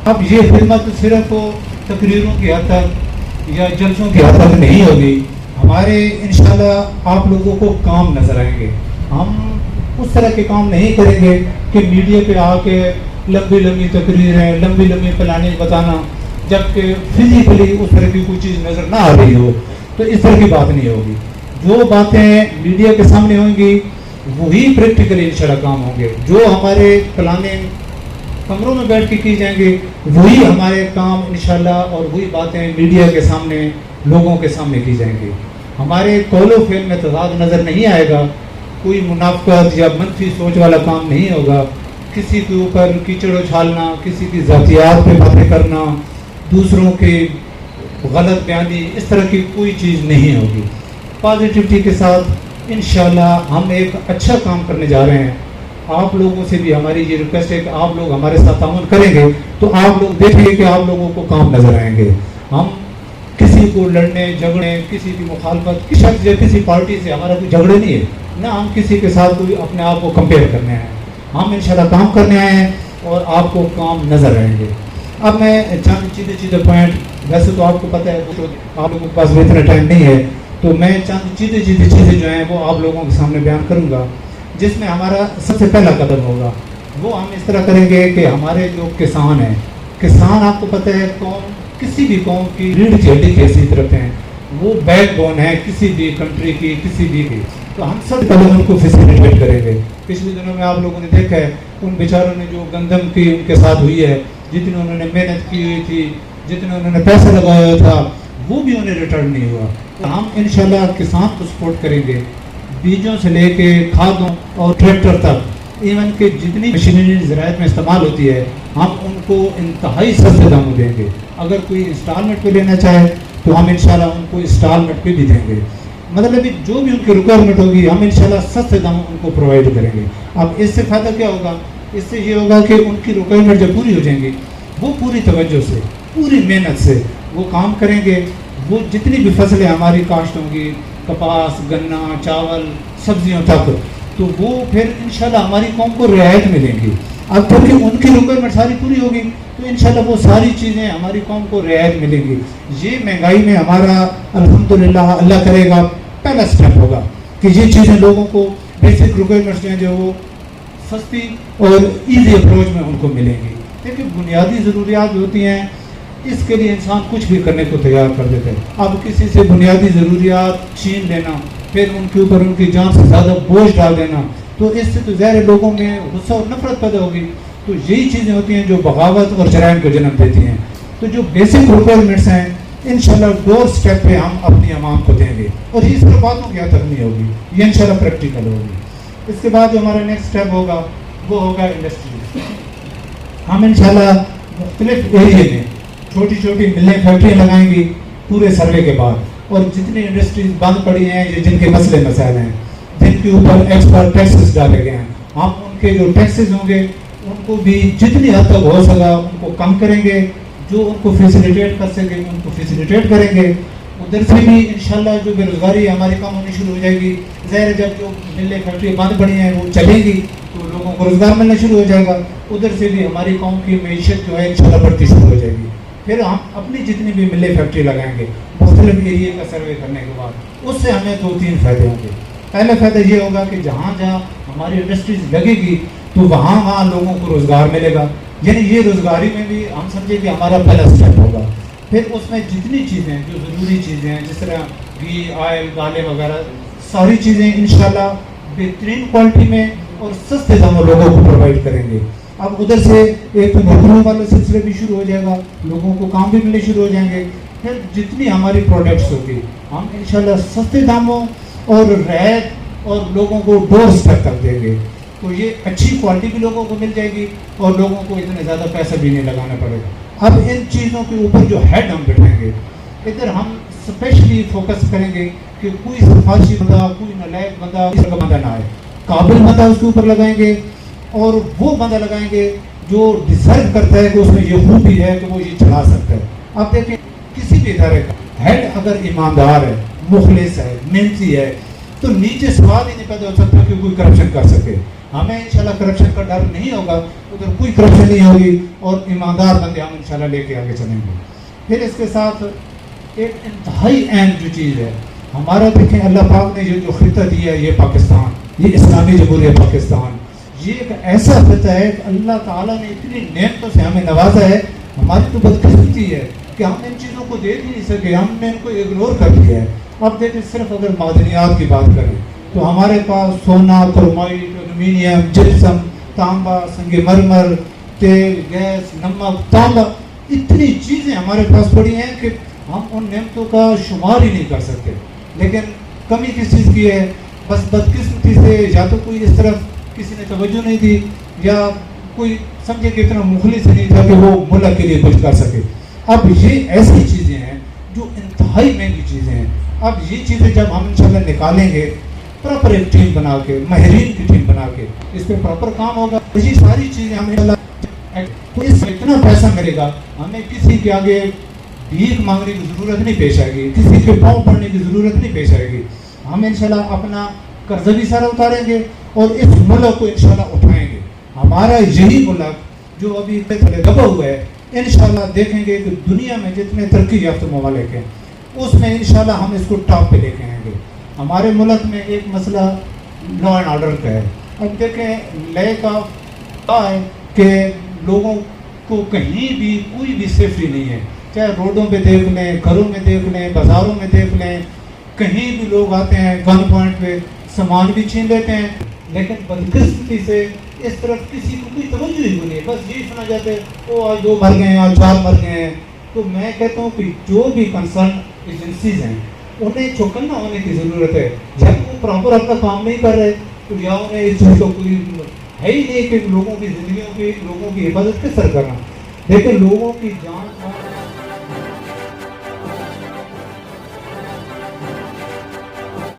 اب یہ خدمت صرف تقریروں کی حد تک یا جلسوں کی حد تک نہیں ہوگی. ہمارے انشاءاللہ آپ لوگوں کو کام نظر آئیں گے. ہم اس طرح کے کام نہیں کریں گے کہ میڈیا پہ آ کے لمبی لمبی تقریریں، لمبی لمبی پلاننگ بتانا، جبکہ فزیکلی اس طرح کی کوئی چیز نظر نہ آ رہی ہو. تو اس طرح کی بات نہیں ہوگی. جو باتیں میڈیا کے سامنے ہوں گی وہی پریکٹیکلی انشاءاللہ کام ہوں گے. جو ہمارے پلاننگ کمروں میں بیٹھ کے کی جائیں گے وہی ہمارے کام انشاءاللہ اور وہی باتیں میڈیا کے سامنے، لوگوں کے سامنے کی جائیں گے. ہمارے قول و فعل میں تضاد نظر نہیں آئے گا. کوئی منافقت یا منفی سوچ والا کام نہیں ہوگا. کسی کے اوپر کیچڑ اچھالنا، کسی کی ذاتیات پہ باتیں کرنا، دوسروں کی غلط بیانی، اس طرح کی کوئی چیز نہیں ہوگی. پازیٹیوٹی کے ساتھ انشاءاللہ ہم ایک اچھا کام کرنے جا رہے ہیں. آپ لوگوں سے بھی ہماری یہ ریکویسٹ ہے کہ آپ لوگ ہمارے ساتھ تعاون کریں گے تو آپ لوگ دیکھیں گے کہ آپ لوگوں کو کام نظر آئیں گے. ہم کسی کو لڑنے جھگڑنے، کسی کی مخالفت، کسی شخص یا کسی پارٹی سے ہمارا کوئی جھگڑے نہیں ہے، نہ ہم کسی کے ساتھ کوئی اپنے آپ کو کمپیئر کرنے ہیں. ہم انشاءاللہ کام کرنے آئے ہیں اور آپ کو کام نظر آئیں گے. اب میں چند چیزیں پوائنٹ، ویسے تو آپ کو پتہ ہے آپ لوگوں کے پاس بھی اتنا ٹائم نہیں ہے، تو میں چند چیزیں جو ہیں وہ آپ لوگوں کے سامنے بیان کروں گا. جس میں ہمارا سب سے پہلا قدم ہوگا وہ ہم اس طرح کریں گے کہ ہمارے جو کسان ہیں، کسان آپ کو پتہ ہے قوم، کسی بھی قوم کی ریڑھ کی ہڈی کی حیثیت رکھتے ہیں. وہ بیک بون ہے کسی بھی کنٹری کی، کسی بھی کی. تو ہم سب پہلے ان کو فیسیلیٹیٹ کریں گے. پچھلے دنوں میں آپ لوگوں نے دیکھا ہے ان بیچاروں نے جو گندم کی ان کے ساتھ ہوئی ہے، جتنی انہوں نے محنت کی ہوئی تھی، جتنا انہوں نے پیسہ لگایا ہوا تھا، وہ بھی انہیں ریٹرن نہیں ہوا. تو ہم انشاءاللہ کسان کو سپورٹ کریں گے. بیجوں سے لے کے کھادوں اور ٹریکٹر تک، ایون کہ جتنی مشینری زراعت میں استعمال ہوتی ہے، ہم ان کو انتہائی سستے داموں دیں گے. اگر کوئی انسٹالمنٹ پہ لینا چاہے تو ہم انشاءاللہ ان کو انسٹالمنٹ پہ بھی دیں گے. مطلب جو بھی ان کی ریکوائرمنٹ ہوگی ہم انشاءاللہ سستے داموں ان کو پرووائڈ کریں گے. اب اس سے فائدہ کیا ہوگا؟ اس سے یہ ہوگا کہ ان کی ریکوائرمنٹ جب پوری ہو جائیں گی وہ پوری توجہ سے، پوری محنت سے وہ کام کریں گے. وہ جتنی بھی فصلیں ہماری کاشت ہوں گی، کپاس، گنا، چاول، سبزیوں تک، تو وہ پھر انشاءاللہ ہماری قوم کو رعایت ملیں گی. اب کیونکہ ان کی ریکوائرمنٹ ساری پوری ہوگی تو انشاءاللہ وہ ساری چیزیں ہماری قوم کو رعایت ملیں گی. یہ مہنگائی میں ہمارا الحمدللہ اللہ کرے گا پہلا سٹیپ ہوگا کہ یہ چیزیں لوگوں کو بیسک ریکوائرمنٹس جو ہیں جو وہ سستی اور ایزی اپروچ میں ان کو ملیں گی. لیکن بنیادی ضروریات ہوتی ہیں، اس کے لیے انسان کچھ بھی کرنے کو تیار کر دیتے ہیں. اب کسی سے بنیادی ضروریات چھین لینا، پھر ان کے اوپر ان کی جان سے زیادہ بوجھ ڈال دینا، تو اس سے تو ظاہر لوگوں میں غصہ اور نفرت پیدا ہوگی. تو یہی چیزیں ہوتی ہیں جو بغاوت اور جرائم کو جنم دیتی ہیں. تو جو بیسک ریکوائرمنٹس ہیں انشاءاللہ ڈور سٹیپ پہ ہم اپنی عوام کو دیں گے، اور یہ صرف باتوں کی حد تک نہیں ہوگی، یہ انشاءاللہ پریکٹیکل ہوگی. اس کے بعد جو ہمارا نیکسٹ سٹیپ ہوگا وہ ہوگا انڈسٹری. ہم انشاءاللہ مختلف ایریے میں چھوٹی چھوٹی ملیں، فیکٹریاں لگائیں گی پورے سروے کے بعد. اور جتنی انڈسٹریز بند پڑی ہیں یا جن کے مسئلے مسائل ہیں، جن کے اوپر ایکسپورٹ ٹیکسز ڈالے گئے ہیں، ہم ان کے جو ٹیکسز ہوں گے ان کو بھی جتنی حد تک ہو سکا ان کو کم کریں گے. جو ان کو فیسیلیٹیٹ کر سکیں ان کو فیسیلیٹیٹ کریں گے. ادھر سے بھی انشاءاللہ جو بے روزگاری ہماری کم ہونی شروع ہو جائے گی. ظاہر ہے جب جو ملیں فیکٹری بند پڑی ہیں وہ چلیں گی تو لوگوں کو روزگار ملنا شروع ہو جائے گا. ادھر سے بھی ہماری قوم کی معیشت جو ہے انشاءاللہ بڑھتی شروع ہو جائے گی. پھر ہم اپنی جتنی بھی ملیں فیکٹری لگائیں گے مختلف ایریے کا سروے کرنے کے بعد، اس سے ہمیں 2-3 فائدے ہوں گے. پہلا فائدہ یہ ہوگا کہ جہاں جہاں ہماری انڈسٹریز لگے گی تو وہاں لوگوں کو روزگار ملے گا. یعنی یہ روزگاری میں بھی ہم سمجھے کہ ہمارا پہلا اسٹیپ ہوگا. پھر اس میں جتنی چیزیں جو ضروری چیزیں ہیں جس طرح گھی، آئل، دالیں وغیرہ، ساری چیزیں انشاءاللہ بہترین کوالٹی میں اور سستے داموں لوگوں کو پرووائڈ کریں گے. اب ادھر سے ایک نوکریوں والا سلسلے بھی شروع ہو جائے گا، لوگوں کو کام بھی ملنے شروع ہو جائیں گے. پھر جتنی ہماری پروڈکٹس ہوگی ہم انشاءاللہ سستے داموں اور رعایت اور لوگوں کو ڈور اسٹیپ تک دیں گے. تو یہ اچھی کوالٹی بھی لوگوں کو مل جائے گی اور لوگوں کو اتنے زیادہ پیسہ بھی نہیں لگانا پڑے گا. اب ان چیزوں کے اوپر جو ہیڈ ہم بٹھائیں گے، ادھر ہم اسپیشلی فوکس کریں گے کہ کوئی سفارشی بندہ، کوئی نالائق بندہ، اس کا بندہ نہ آئے. قابل بندہ اس کے اوپر لگائیں گے اور وہ بندہ لگائیں گے جو ڈیزرو کرتا ہے کہ اس میں یہ خوبی ہے کہ وہ یہ چلا سکتا ہے. اب دیکھیں کسی بھی ادارے کا ہیڈ اگر ایماندار ہے، مخلص ہے، محنتی ہے، تو نیچے سوال ہی نہیں پیدا ہو سکتا کہ کوئی کرپشن کر سکے. ہمیں انشاءاللہ کرپشن کا ڈر نہیں ہوگا, ادھر کوئی کرپشن نہیں ہوگی, اور ایماندار بندے ہم انشاءاللہ لے کے آگے چلیں گے. پھر اس کے ساتھ ایک انتہائی اہم جو چیز ہے ہمارا, دیکھیں اللہ پاک نے جو خطہ دیا ہے, یہ پاکستان, یہ اسلامی جمہوریہ پاکستان, یہ ایک ایسا خطہ ہے کہ اللہ تعالیٰ نے اتنی نعمتوں سے ہمیں نوازا ہے. ہماری تو بدقسمتی ہے کہ ہم ان چیزوں کو دیکھ ہی نہیں سکے, ہم نے ان کو اگنور کر دیا ہے. اب دیکھیں صرف اگر معدنیات کی بات کریں تو ہمارے پاس سونا, کرومائٹ, ایلومینیم, جپسم, تانبا, سنگ مرمر, تیل, گیس, نمک, تانبا, اتنی چیزیں ہمارے پاس پڑی ہیں کہ ہم ان نعمتوں کا شمار ہی نہیں کر سکتے. لیکن کمی کس چیز کی ہے؟ بس بدقسمتی سے یا تو کوئی اس طرف کسی نے توجہ نہیں دی, یا کوئی سمجھے کہ اتنا مخلص نہیں تھا کہ وہ ملک کے لیے کچھ کر سکے. اب یہ ایسی چیزیں ہیں جو انتہائی مہنگی چیزیں ہیں. اب یہ چیزیں جب ہم انشاءاللہ نکالیں گے پراپر ایک ٹیم بنا کے, ماہرین کی ٹیم بنا کے, اس پہ پراپر کام ہوگا, یہ ساری چیزیں ہمیں تو اس سے اتنا پیسہ ملے گا, ہمیں کسی کے آگے بھیک مانگنے کی ضرورت نہیں پیش آئے گی, کسی کے پاؤں پڑنے کی ضرورت نہیں پیش آئے گی. ہم انشاءاللہ اپنا قرضہ بھی سارا اتاریں گے اور اس ملک کو انشاءاللہ اٹھائیں گے. ہمارا یہی ملک جو ابھی تھوڑے دبا ہوا ہے, انشاءاللہ دیکھیں گے کہ دنیا میں جتنے ترقی یافتہ ممالک ہیں اس میں انشاءاللہ ہم اس کو ٹاپ پہ لے کے آئیں گے. ہمارے ملک میں ایک مسئلہ لا اینڈ آرڈر کا ہے. اب دیکھیں لیک آف ہے کہ لوگوں کو کہیں بھی کوئی بھی سیفٹی نہیں ہے, چاہے روڈوں پہ دیکھ لیں, گھروں میں دیکھ لیں, بازاروں میں دیکھ لیں, کہیں بھی لوگ آتے ہیں گن پوائنٹ پہ سامان بھی چھین لیتے ہیں. لیکن بدقسمتی سے اس طرف کسی کو کوئی توجہ ہی نہیں ہے, بس یہی سنا جاتا ہے وہ آج 2 مر گئے ہیں, آج 4 مر گئے ہیں. تو میں کہتا ہوں کہ جو بھی کنسرن ایجنسیز ہیں انہیں چوکنا ہونے کی ضرورت ہے. جب وہ پراپر اپنا کام نہیں کر رہے تو یا انہیں اس چیز کا کوئی ہے ہی نہیں کہ لوگوں کی زندگیوں کی, لوگوں کی حفاظت کس طرح کرنا. لیکن لوگوں کی جان